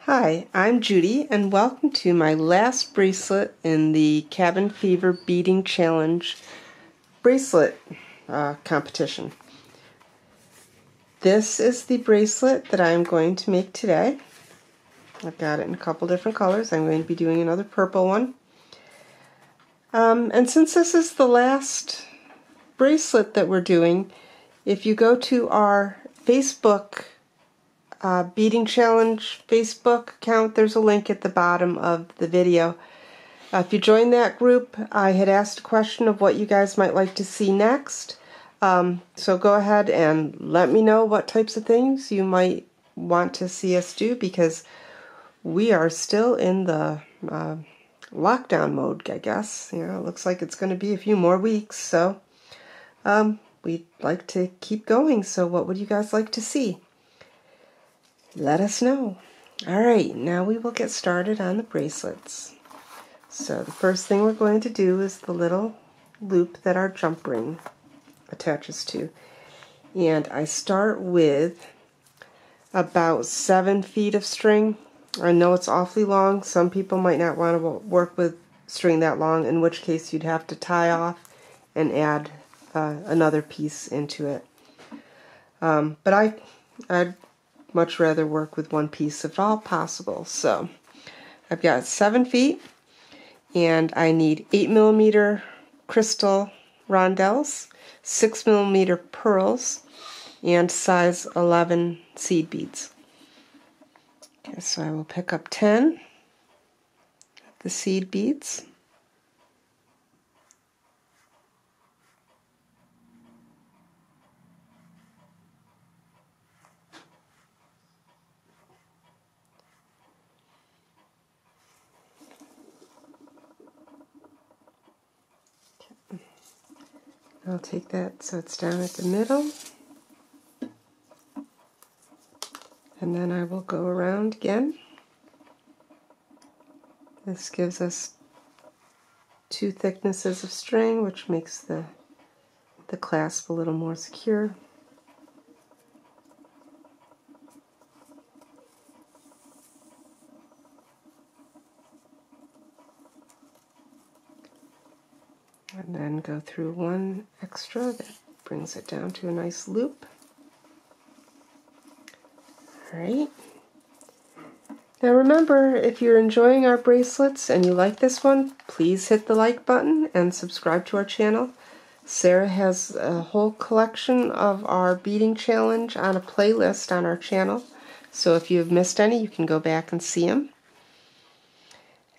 Hi, I'm Judy, and welcome to my last bracelet in the Cabin Fever Beading Challenge bracelet competition. This is the bracelet that I'm going to make today. I've got it in a couple different colors. I'm going to be doing another purple one. And since this is the last bracelet that we're doing, if you go to our Facebook Beading Challenge Facebook account, there's a link at the bottom of the video. If you join that group, I had asked a question of what you guys might like to see next. So go ahead and let me know what types of things you might want to see us do, because we are still in the lockdown mode, I guess. You know, it looks like it's going to be a few more weeks, so we'd like to keep going. So what would you guys like to see? Let us know. Alright, now we will get started on the bracelets. So the first thing we're going to do is the little loop that our jump ring attaches to. And I start with about 7 feet of string. I know it's awfully long. Some people might not want to work with string that long, in which case you'd have to tie off and add another piece into it. But I'd much rather work with one piece if all possible. So I've got 7 feet, and I need 8mm crystal rondelles, 6mm pearls, and size 11 seed beads. Okay, so I will pick up 10 of the seed beads. I'll take that so it's down at the middle, and then I will go around again. This gives us 2 thicknesses of string, which makes the clasp a little more secure. And then go through 1 extra that brings it down to a nice loop. Alright. Now remember, if you're enjoying our bracelets and you like this one, please hit the like button and subscribe to our channel. Sarah has a whole collection of our beading challenge on a playlist on our channel, so if you've missed any, you can go back and see them.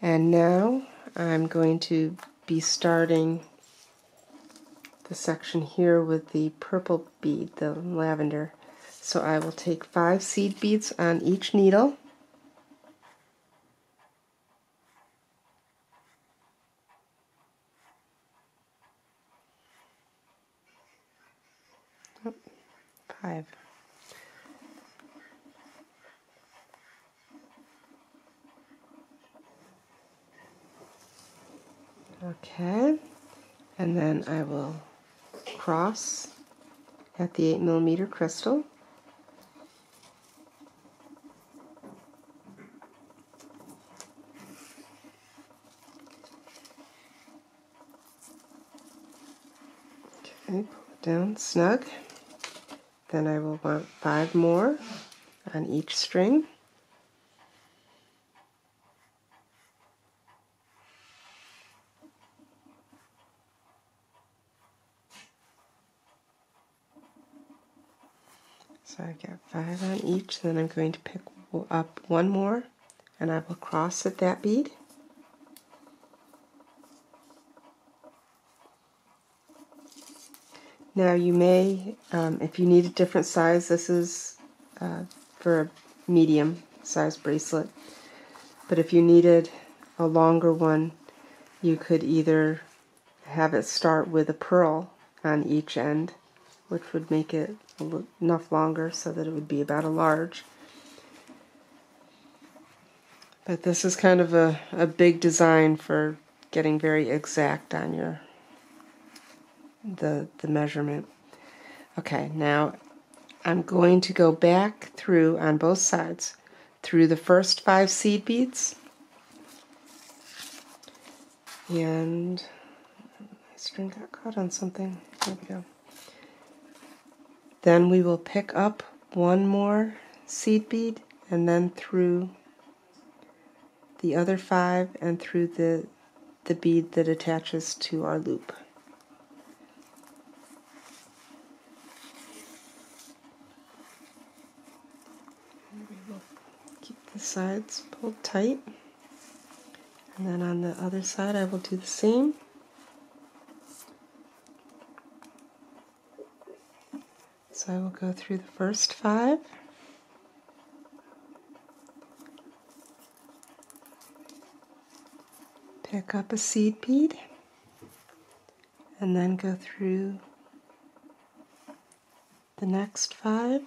And now I'm going to be starting the section here with the purple bead, the lavender. So I will take 5 seed beads on each needle. Oh, 5. Okay, and then I will cross at the 8mm crystal. Okay, pull it down snug. Then I will want 5 more on each string. So I've got 5 on each, then I'm going to pick up 1 more, and I will cross at that bead. Now you may, if you need a different size, this is for a medium size bracelet, but if you needed a longer one, you could either have it start with a pearl on each end, which would make it enough longer so that it would be about a large. But this is kind of a big design for getting very exact on the measurement. Okay, now I'm going to go back through on both sides through the first 5 seed beads, and my string got caught on something. There we go. Then we will pick up one more seed bead and then through the other 5 and through the bead that attaches to our loop. And we will keep the sides pulled tight, and then on the other side I will do the same. So I will go through the first 5, pick up a seed bead, and then go through the next 5,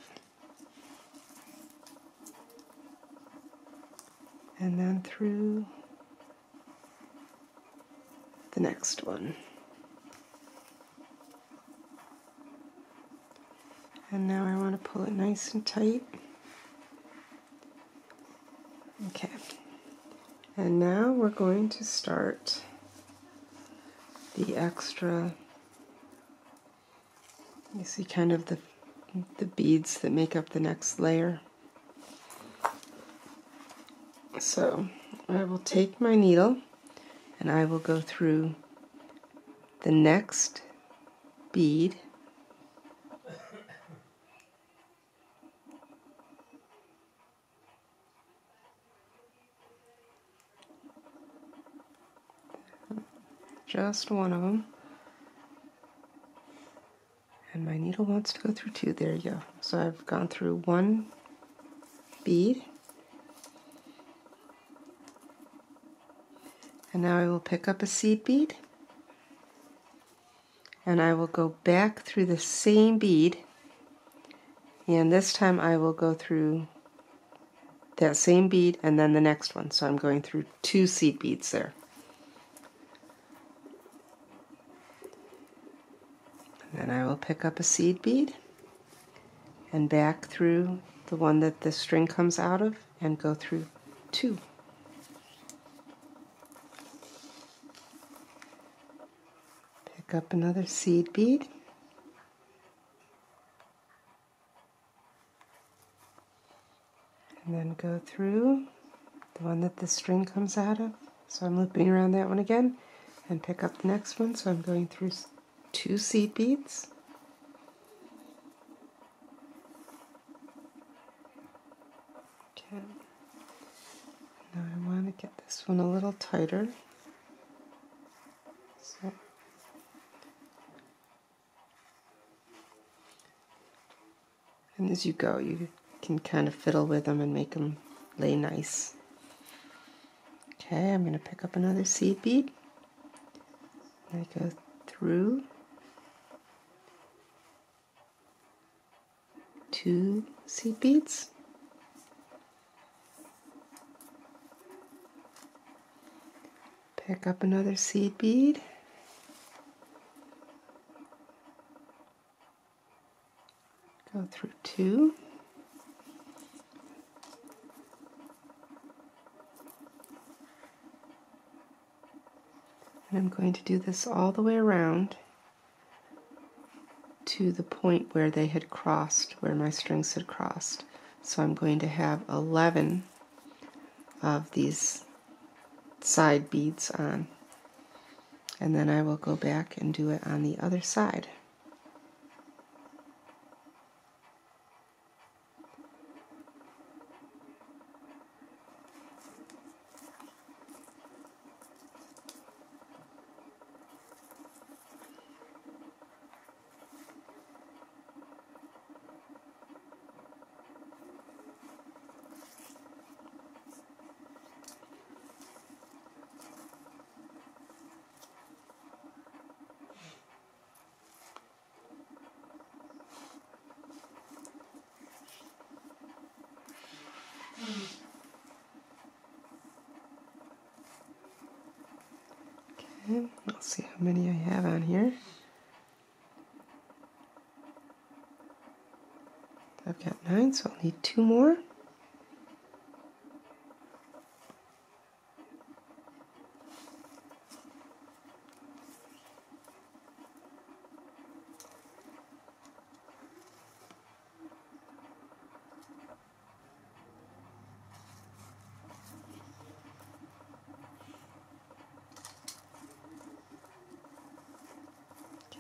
and then through the next one. And now I want to pull it nice and tight. Okay. And now we're going to start the extra, you see kind of the beads that make up the next layer. So I will take my needle and I will go through the next bead, just one of them, and my needle wants to go through 2. There you go. So I've gone through 1 bead, and now I will pick up a seed bead, and I will go back through the same bead, and this time I will go through that same bead and then the next one. So I'm going through 2 seed beads there. Then I will pick up a seed bead and back through the one that the string comes out of and go through 2. Pick up another seed bead, and then go through the one that the string comes out of. So I'm looping around that one again and pick up the next one. So I'm going through 2 seed beads, okay. Now I want to get this one a little tighter, so and as you go you can kind of fiddle with them and make them lay nice. Okay, I'm going to pick up another seed bead, and I go through 2 seed beads, pick up another seed bead, go through 2, and I'm going to do this all the way around to the point where they had crossed, where my strings had crossed. So I'm going to have 11 of these side beads on, and then I will go back and do it on the other side. Okay, let's see how many I have on here. I've got 9, so I'll need 2 more.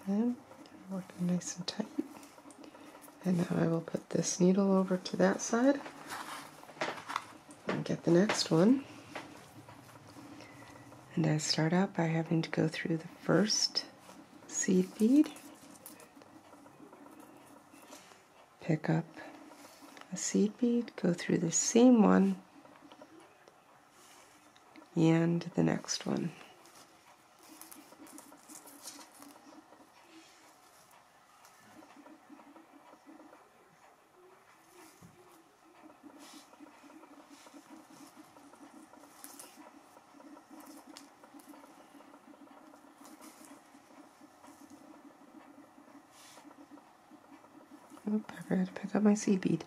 Okay, working nice and tight. And now I will put this needle over to that side and get the next one. And I start out by having to go through the first seed bead, pick up a seed bead, go through the same one and the next one. Oop, I forgot to pick up my seed bead.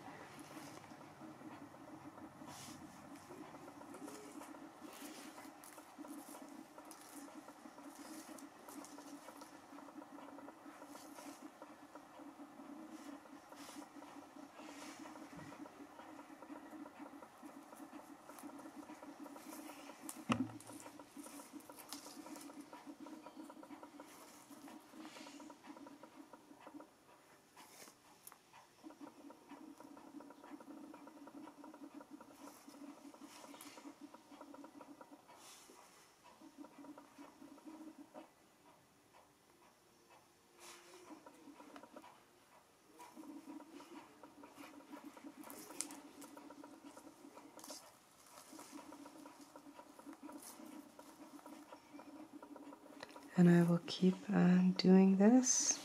And I will keep on doing this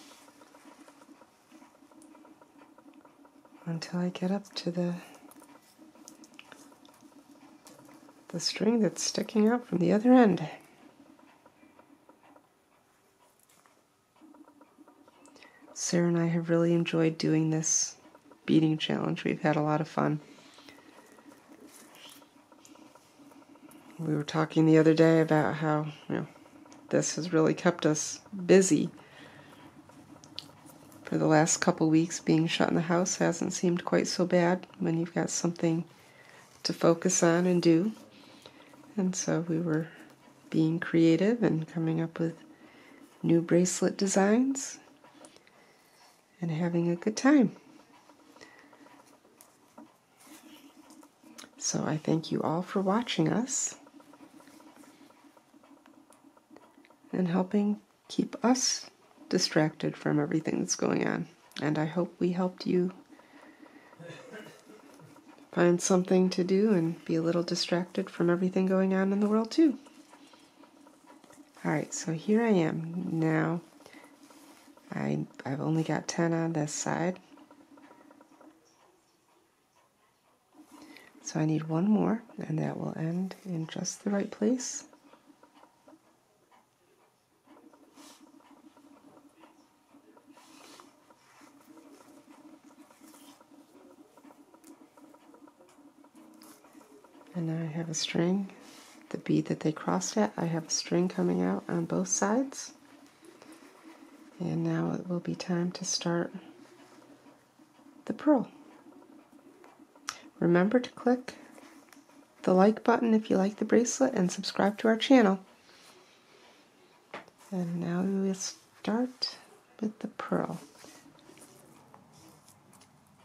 until I get up to the string that's sticking out from the other end. Sarah and I have really enjoyed doing this beading challenge. We've had a lot of fun. We were talking the other day about how, this has really kept us busy. For the last couple weeks, being shut in the house hasn't seemed quite so bad when you've got something to focus on and do. And so we were being creative and coming up with new bracelet designs and having a good time. So I thank you all for watching us and helping keep us distracted from everything that's going on. And I hope we helped you find something to do and be a little distracted from everything going on in the world too. Alright, so here I am now. I've only got 10 on this side. So I need one more, and that will end in just the right place. And now I have a string, the bead that they crossed at, I have a string coming out on both sides. And now it will be time to start the pearl. Remember to click the like button if you like the bracelet and subscribe to our channel. And now we will start with the pearl.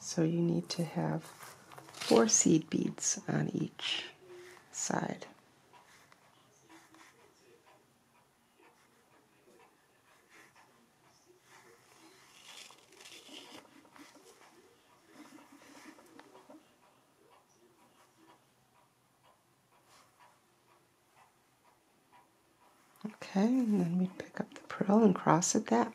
So you need to have 4 seed beads on each side. Okay, and then we pick up the pearl and cross at that.